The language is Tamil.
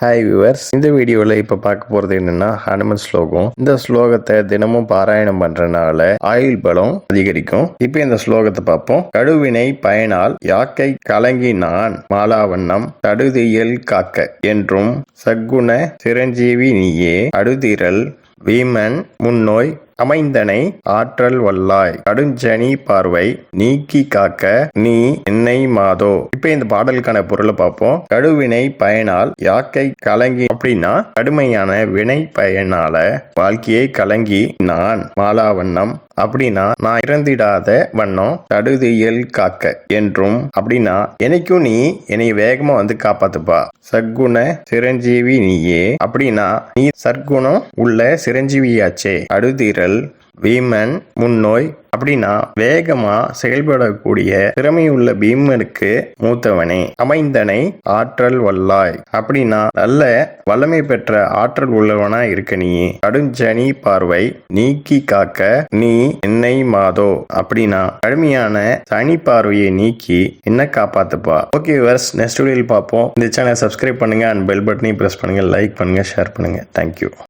ஹாய் வியூவர்ஸ், இந்த வீடியோவில் இப்போ பார்க்க போகிறது என்னன்னா ஹனுமன் ஸ்லோகம். இந்த ஸ்லோகத்தை தினமும் பாராயணம் பண்றதுனால ஆயுள் பலம் அதிகரிக்கும். இப்போ இந்த ஸ்லோகத்தை பார்ப்போம். கடுவினை பயனால் யாக்கை கலங்கி நான் மாலாவண்ணம் தடுதியல் காக்க என்றும் சக்குண சிரஞ்சீவி நீயே அடுதிரல் வீமன் முன்னோய் அமைந்தனை ஆற்றல் வல்லாய் கடுஞ்சனி பார்வை நீக்கி காக்க நீ என்னை மாதோ. இப்ப இந்த பாடலுக்கான பொருளை பார்ப்போம். கடுவினை பயனால் யாக்கை கலங்கி அப்படின்னா கடுமையான வினை பயனால வாழ்க்கையை கலங்கி நான் மாலாவண்ணம் அப்படின்னா நான் இறந்திடாத வண்ணம் தடுதியல் காக்க என்றும் அப்படின்னா என்னைக்கும் நீ என்னை வேகமா வந்து காப்பாத்துப்பா. சற்குண சிரஞ்சீவி நீயே அப்படின்னா நீ சற்குணம் உள்ள சிரஞ்சீவியாச்சே. அடுதிரல் வீமன் முன்னோய் அப்படின்னா வேகமா செயல்படக்கூடிய திறமையுள்ள பீமனுக்கு மூத்தவனே. அமைந்தனை ஆற்றல் வல்லாய் அப்படின்னா நல்ல வல்லமை பெற்ற ஆற்றல் உள்ளவனா இருக்க நீ. கடுஞ்சனி பார்வை நீக்கி காக்க நீ என்னை மாதோ அப்படின்னா கடுமையான சனி பார்வையை நீக்கி என்ன காப்பாத்துப்பா. ஓகே வியூவர்ஸ், நெக்ஸ்ட் வீடியோவில் பார்ப்போம். இந்த சேனலை சப்ஸ்கிரைப் பண்ணுங்க அண்ட் பெல் பட்டனையும் பிரஸ் பண்ணுங்க, லைக் பண்ணுங்க, ஷேர் பண்ணுங்க. தேங்க்யூ.